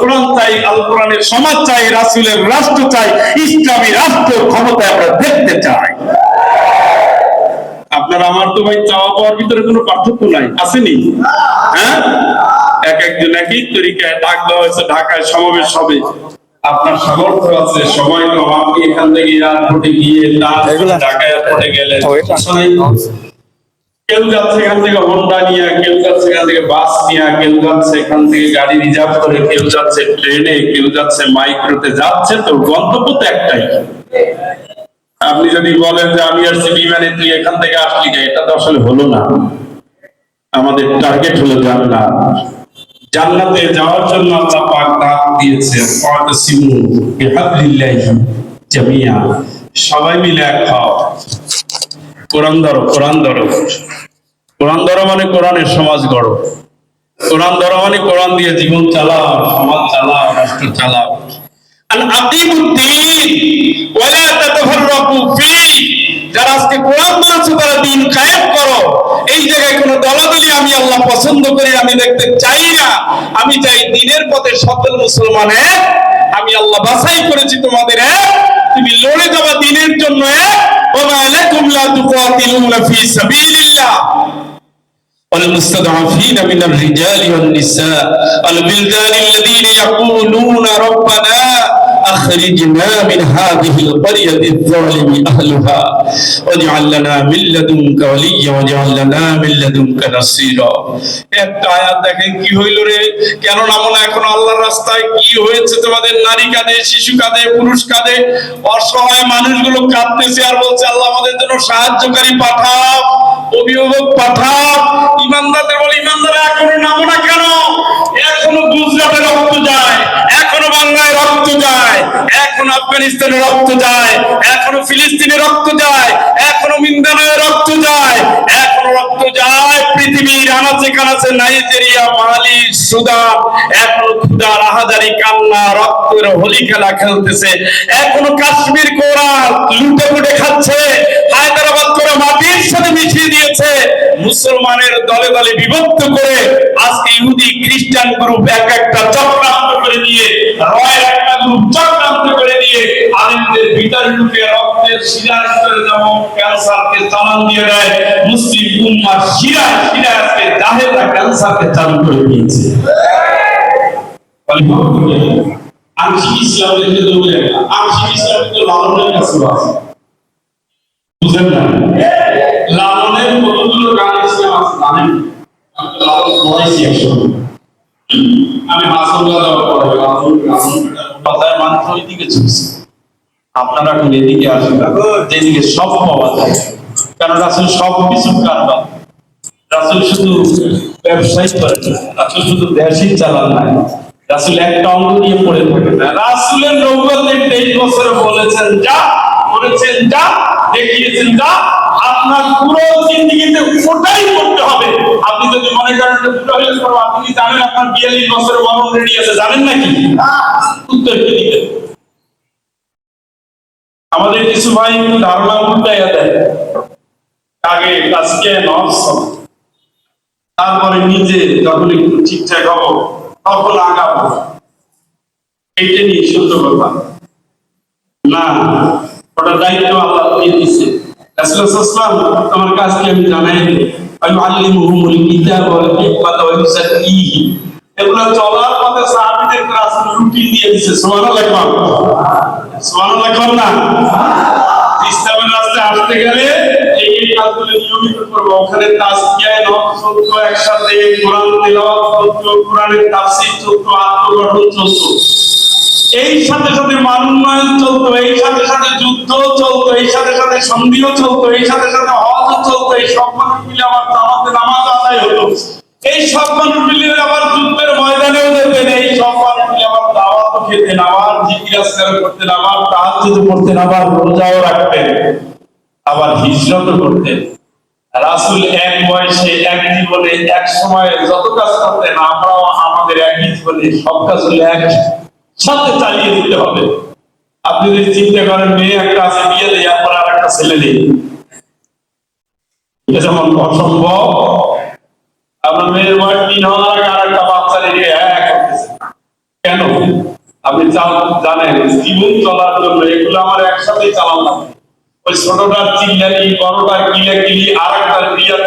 কোরআন চাই, আল কোরআনের সমাজ চাই, রাসূলের রাষ্ট্র চাই, ইসলামী রাষ্ট্র ক্ষমতায় আমরা দেখতে চাই। আপনার আমার তো ভাই চাওয়া পাওয়ার ভিতরে কোনো পার্থক্য নাই, আসেনি? হ্যাঁ, এক একজন এক এক তরিকায় ডাক দেওয়া হয়েছে, ঢাকায় সমাবেশ হবে। আপনার সামর্থ্য আছে, সময় কম, আপনি এখান থেকে এয়ারপোর্টে গিয়ে ঢাকা এয়ারপোর্টে গেলেন, কেউ যাচ্ছে এখান থেকে হোন্ডা নিয়ে, কেউ যাচ্ছে এখান থেকে বাস নিয়ে, কেউ যাচ্ছে এখান থেকে গাড়ি রিজার্ভ করে, কেউ যাচ্ছে ট্রেনে, কেউ যাচ্ছে মাইক্রোতে, যাচ্ছে তো গন্তব্য তো একটাই। আপনি যদি বলেন যে আমি আসছি বিমানে, তুই এখান থেকে আসলি না, এটা তো আসলে হলো না। আমাদের টার্গেট হলো জান্নাত। জান্নাতে যাওয়ার জন্য আল্লাহ পাক ডাক দিয়েছে, ফাতাসিমু বিহাবলিল্লাহি জামিয়া, সবাই মিলে এক হও, কোরআন ধরো, কোরআন ধরো। কোরআন ধরো মানে কোরআনের সমাজ গড়ো, কোরআন ধরো মানে কোরআন দিয়ে জীবন চালাও, সমাজ চালাও, রাষ্ট্র চালাও। যারা আজকে কোরআন ধরেছে তারা দিন কায়েম করো। এই জায়গায় কোনো দলাদলি আমি আল্লাহ পছন্দ করি, আমি দেখতে চাই না। আমি চাই দিনের পথে সকল মুসলমান এক। আমি আল্লাহ বাছাই করেছি তোমাদের এক, তুমি লড়ে যাবা দিনের জন্য এক। ওমা লাকুম লা তুকাতিলুনা ফি সাবিলিল্লাহ والمستضعفين من الرجال والنساء والولدان الذين يقولون ربنا أخرجنا من هذه القرية الظالم أهلها واجعل لنا من لدنك وليا واجعل لنا من لدنك نصيرا। একটা আয়াত দেখেন কি হইল রে, কেন নামো না এখন আল্লাহর রাস্তায়? কি হয়েছে তোমাদের? নারী কাঁদে, শিশু কাঁদে, পুরুষ কাঁদে, অসহায় মানুষগুলো কাঁদতেছে আর বলছে আল্লাহ আমাদের জন্য সাহায্যকারী পাঠাও, অভিভাবক পাঠাও। ইমানদারদের বলে, ইমানদাররা এখনো নামো না কেন? এখনো গুজরাটে রক্ত যায়, এখনো বাংলায় রক্ত যায়, এখনো আফগানিস্তানে রক্ত যায়, এখনো ফিলিস্তিনে রক্ত যায়, এখনো মিন্দানায় রক্ত যায়, এখনো রক্ত যায় পৃথিবীর আনাচে কানাচে, নাইজেরিয়া, মালি, সুদান। এখনো ক্ষুধা, রাহাজারি, কান্না, রক্তের হোলি খেলা খেলতেছে। এখনো কাশ্মীর কোরা লুটে পুটে খাচ্ছে, হায়দ্রাবাদ করে মাটির সাথে মিশিয়ে দিয়েছে। মুসলমানের দলে দলে বিভক্ত করে আজকে ইহুদি খ্রিস্টান গ্রুপ এক একটা চক্রান্ত করে দিয়ে, রয়ের একটা গ্রুপ চক্রান্ত করে দিয়ে আলেমদের ভিতরে ঢুকে রক্তের শিরায় স্তরে যেমন ক্যান্সারকে চালান দিয়ে দেয়, মুসলিম উম্মার শিরায় শিরায় আজকে জাহেলরা ক্যান্সারকে চালু করে দিয়েছে। আংশিক ইসলামের ক্ষেত্রে বলে, আংশিক ইসলামের তো লালনের কাছে আছে, বুঝেন না? লালনের কতগুলো গান ইসলাম আছে জানেন? লালন পড়াইছি একসময়, আমি মাসুল্লাহ যাওয়ার পরে লালন মাত্র ওইদিকে ঝুঁকছে। আপনারা এখন এদিকে আসেন, যেদিকে সব পাওয়া যায়, কারণ রাসূল সব কিছু কারবার। রাসূল শুধু ব্যবসায়ী করেন না, রাসূল শুধু দেশই চালান না, রাসূল একটা অঙ্গ নিয়ে পড়ে থাকে না। রাসূলের নবুয়তের 23 বছরে বলেছেন যা, বলেছেন যা, দেখিয়েছেন যা। আপনার পুরো জিন্দেগিতে ওটাই করতে হবে। আপনি যদি মনে করেন পুরো হয়ে যাবে, আপনি জানেন আপনার 42 বছরে মরণ রেডি আছে, জানেন নাকি? উত্তর কি দিবেন? আমাদের কিছু ভাই ধারণা উল্টাইয়া দেয়, আগে আজকে নফস, তারপরে নিজে যখন একটু ঠিকঠাক হবো তখন আগাবো। এইটা নিয়ে সত্য কথা না, ওটা দায়িত্ব আল্লাহ দিয়ে দিচ্ছে। রাসূল সাল্লাল্লাহু আলাইহি ওয়াসাল্লাম তোমার কাজকে আমি জানাই দিই, আল্লিমুহুমুল কিতাব ওয়াল হিকমাতা ওয়া ইউযাক্কিহিম। এগুলো চলার পথে সাহাবীদের রাসূল রুটিন দিয়ে দিয়েছে। সুবহানাল্লাহ, সুবহানাল্লাহ না? ইসলামের রাস্তায় আসতে গেলে এই কাজগুলো নিয়মিত করবো। ওখানে তাজকিয়া, নফস চলতো, একসাথে কোরআন তেলাওয়াত চলতো, কোরআনের তাফসীর চলতো, আত্মগঠন চলতো, এই সাথে সাথে মানোন্নয়ন চলতো, এই সাথে সাথে যুদ্ধ চলতো, এই সাথে সাথে সন্ধিও চলতো, এই সাথে সাথে হজও চলতো। এই সব মানুষ মিলে আবার জামাতে নামাজ আদায় হতো, এই সব মানুষ মিলে আবার যুদ্ধের ময়দানেও যেতেন, এই সব মানুষ মিলে আবার দাওয়াতও খেতেন, আবার জিকির আজকার করতেন, আবার তাহাজ্জুদ পড়তেন, আবার রোজাও রাখতেন, আবার হিজরতও করতেন। রাসূল এক বয়সে, এক জীবনে, এক সময়ে যত কাজ করতেন, আমরাও আমাদের এক জীবনে সব কাজগুলো এক সাথে চালিয়ে দিতে হবে। আপনি যদি চিন্তা করেন মেয়ে একটা আছে, বিয়ে দেয়, আপনার আর একটা ছেলে নেই, এটা যেমন অসম্ভব। আপনার মেয়ের বয়স 3 হওয়ার আগে আর একটা বাচ্চা নিয়ে করতেছে, কেন? আপনি জানেন জীবন চলার জন্য এগুলো আমার একসাথে চালানো লাগবে। ওই ছোটটার চিল্লানি, বড়টার কিলাকিলি, আর একটার বিয়ার